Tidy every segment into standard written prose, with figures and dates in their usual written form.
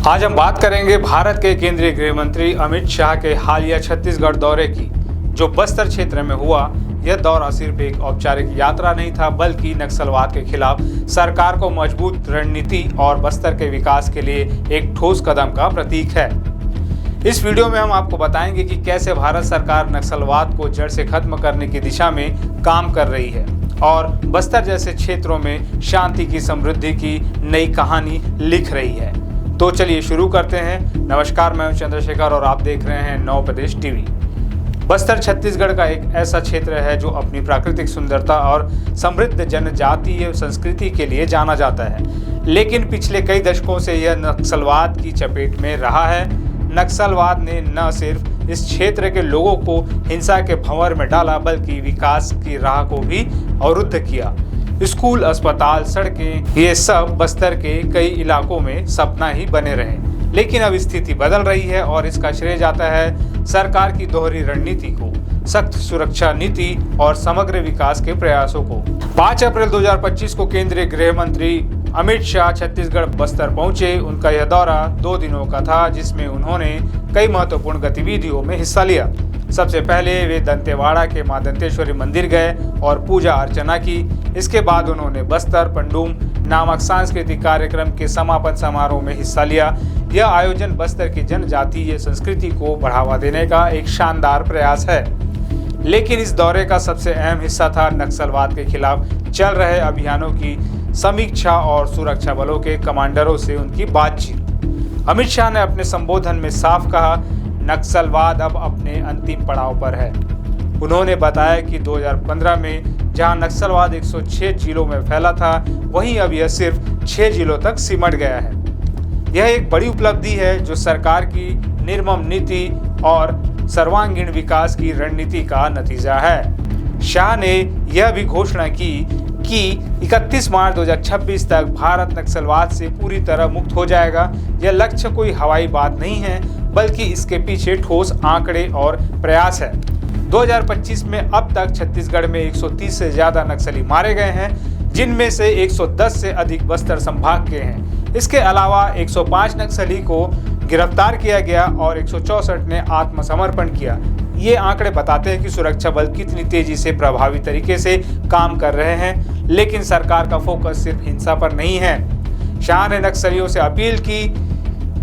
आज हम बात करेंगे भारत के केंद्रीय गृह मंत्री अमित शाह के हालिया छत्तीसगढ़ दौरे की। जो बस्तर क्षेत्र में हुआ, यह दौरा सिर्फ एक औपचारिक यात्रा नहीं था, बल्कि नक्सलवाद के खिलाफ सरकार को मजबूत रणनीति और बस्तर के विकास के लिए एक ठोस कदम का प्रतीक है। इस वीडियो में हम आपको बताएंगे कि कैसे भारत सरकार नक्सलवाद को जड़ से खत्म करने की दिशा में काम कर रही है और बस्तर जैसे क्षेत्रों में शांति की समृद्धि की नई कहानी लिख रही है। तो चलिए शुरू करते हैं। नमस्कार, मैं हूं चंद्रशेखर और आप देख रहे हैं नव प्रदेश टीवी। बस्तर छत्तीसगढ़ का एक ऐसा क्षेत्र है जो अपनी प्राकृतिक सुंदरता और समृद्ध जनजातीय संस्कृति के लिए जाना जाता है, लेकिन पिछले कई दशकों से यह नक्सलवाद की चपेट में रहा है। नक्सलवाद ने न सिर्फ इस क्षेत्र के लोगों को हिंसा के भंवर में डाला, बल्कि विकास की राह को भी अवरुद्ध किया। स्कूल, अस्पताल, सड़कें, ये सब बस्तर के कई इलाकों में सपना ही बने रहे, लेकिन अब स्थिति बदल रही है और इसका श्रेय जाता है सरकार की दोहरी रणनीति को, सख्त सुरक्षा नीति और समग्र विकास के प्रयासों को। 5 अप्रैल 2025 को केंद्रीय गृह मंत्री अमित शाह छत्तीसगढ़ बस्तर पहुंचे। उनका यह दौरा 2 दिनों का था, जिसमें उन्होंने कई महत्वपूर्ण गतिविधियों में हिस्सा लिया। सबसे पहले वे दंतेवाड़ा के मां दंतेश्वरी मंदिर गए और पूजा अर्चना की। इसके बाद उन्होंने बस्तर पंडुम नामक सांस्कृतिक कार्यक्रम के समापन समारोह में हिस्सा लिया। यह आयोजन बस्तर की जनजातीय संस्कृति को बढ़ावा देने का एक शानदार प्रयास है। लेकिन इस दौरे का सबसे अहम हिस्सा था नक्सलवाद के खिलाफ चल रहे अभियानों की समीक्षा और सुरक्षा बलों के कमांडरों से उनकी बातचीत। अमित शाह ने अपने संबोधन में साफ कहा, नक्सलवाद अब अपने अंतिम पड़ाव पर है। उन्होंने बताया कि 2015 में जहां नक्सलवाद 106 जिलों में फैला था, वहीं अब यह सिर्फ 6 जिलों तक सिमट गया है। यह एक बड़ी उपलब्धि है जो सरकार की निर्मम नीति और सर्वांगीण विकास की रणनीति का नतीजा है। शाह ने यह भी घोषणा की कि 31 मार्च 2026 तक भारत नक्सलवाद से पूरी तरह मुक्त हो जाएगा। यह लक्ष्य कोई हवाई बात नहीं है, बल्कि इसके पीछे ठोस आंकड़े और प्रयास है। 2025 में अब तक छत्तीसगढ़ में 130 से ज्यादा नक्सली मारे गए हैं, जिनमें से 110 से अधिक बस्तर संभाग के हैं। इसके अलावा 105 नक्सली को गिरफ्तार किया गया और 164 ने आत्मसमर्पण किया। ये आंकड़े बताते हैं कि सुरक्षा बल कितनी तेजी से प्रभावी तरीके से काम कर रहे हैं, लेकिन सरकार का फोकस सिर्फ हिंसा पर नहीं है। शाह ने नक्सलियों से अपील की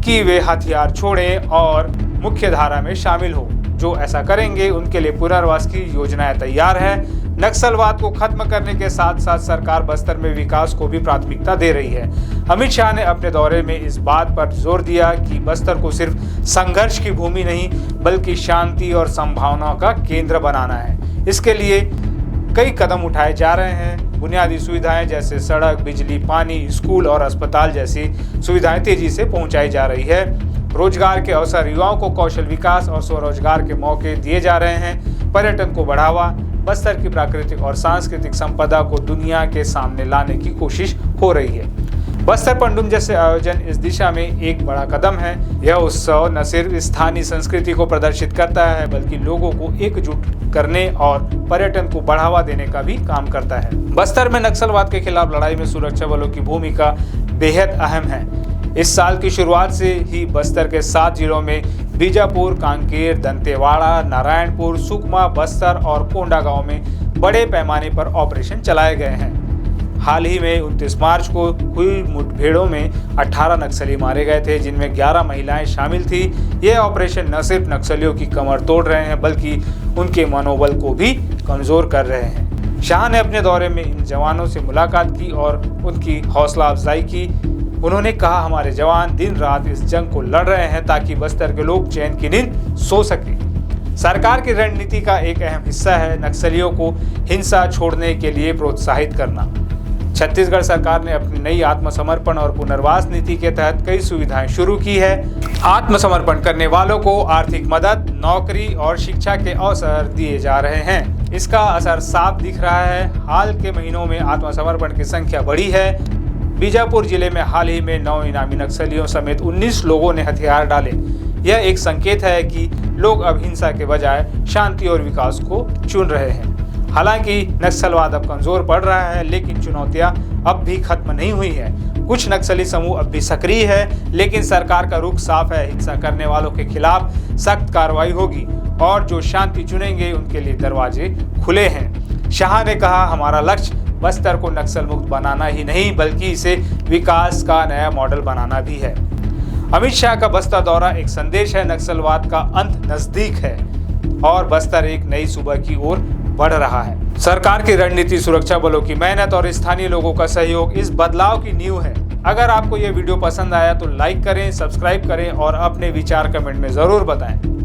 कि वे हथियार छोड़ें और मुख्य धारा में शामिल हो। जो ऐसा करेंगे उनके लिए पुनर्वास की योजनाएं तैयार है। नक्सलवाद को खत्म करने के साथ साथ सरकार बस्तर में विकास को भी प्राथमिकता दे रही है। अमित शाह ने अपने दौरे में इस बात पर जोर दिया कि बस्तर को सिर्फ संघर्ष की भूमि नहीं, बल्कि शांति और संभावनाओं का केंद्र बनाना है। इसके लिए कई कदम उठाए जा रहे हैं। बुनियादी सुविधाएं जैसे सड़क, बिजली, पानी, स्कूल और अस्पताल जैसी सुविधाएं तेजी से पहुंचाई जा रही है। रोजगार के अवसर, युवाओं को कौशल विकास और स्वरोजगार के मौके दिए जा रहे हैं। पर्यटन को बढ़ावा, बस्तर की प्राकृतिक और सांस्कृतिक संपदा को दुनिया के सामने लाने की कोशिश हो रही है। बस्तर पंडुम जैसे आयोजन इस दिशा में एक बड़ा कदम है। यह उत्सव न सिर्फ स्थानीय संस्कृति को प्रदर्शित करता है, बल्कि लोगों को एकजुट करने और पर्यटन को बढ़ावा देने का भी काम करता है। बस्तर में नक्सलवाद के खिलाफ लड़ाई में सुरक्षा बलों की भूमिका बेहद अहम है। इस साल की शुरुआत से ही बस्तर के 7 जिलों में बीजापुर, कांकेर, दंतेवाड़ा, नारायणपुर, सुकमा, बस्तर और कोंडागांव में बड़े पैमाने पर ऑपरेशन चलाए गए हैं। हाल ही में 29 मार्च को हुई मुठभेड़ों में 18 नक्सली मारे गए थे, जिनमें 11 महिलाएं शामिल थी। ये ऑपरेशन न सिर्फ नक्सलियों की कमर तोड़ रहे हैं, बल्कि उनके मनोबल को भी कमजोर कर रहे हैं। शाह ने अपने दौरे में इन जवानों से मुलाकात की और उनकी हौसला अफजाई की। उन्होंने कहा, हमारे जवान दिन रात इस जंग को लड़ रहे हैं ताकि बस्तर के लोग चैन की नींद सो सके। सरकार की रणनीति का एक अहम हिस्सा है नक्सलियों को हिंसा छोड़ने के लिए प्रोत्साहित करना। छत्तीसगढ़ सरकार ने अपनी नई आत्मसमर्पण और पुनर्वास नीति के तहत कई सुविधाएं शुरू की है। आत्मसमर्पण करने वालों को आर्थिक मदद, नौकरी और शिक्षा के अवसर दिए जा रहे हैं। इसका असर साफ दिख रहा है। हाल के महीनों में आत्मसमर्पण की संख्या बढ़ी है। बीजापुर जिले में हाल ही में 9 इनामी नक्सलियों समेत 19 लोगों ने हथियार डाले। यह एक संकेत है कि लोग अब हिंसा के बजाय शांति और विकास को चुन रहे हैं। हालांकि नक्सलवाद अब कमजोर पड़ रहा है, लेकिन चुनौतियां अब भी खत्म नहीं हुई है। कुछ नक्सली समूह अब भी सक्रिय है, लेकिन सरकार का रुख साफ है। हिंसा करने वालों के खिलाफ सख्त कार्रवाई होगी और जो शांति चुनेंगे उनके लिए दरवाजे खुले हैं। शाह ने कहा, हमारा लक्ष्य बस्तर को नक्सल मुक्त बनाना ही नहीं बल्कि इसे विकास का नया मॉडल बनाना भी है। अमित शाह का बस्तर दौरा एक संदेश है, नक्सलवाद का अंत नजदीक है और बस्तर एक नई सुबह की ओर बढ़ रहा है। सरकार की रणनीति, सुरक्षा बलों की मेहनत और स्थानीय लोगों का सहयोग इस बदलाव की नींव है। अगर आपको यह वीडियो पसंद आया तो लाइक करें, सब्सक्राइब करें और अपने विचार कमेंट में जरूर बताएं।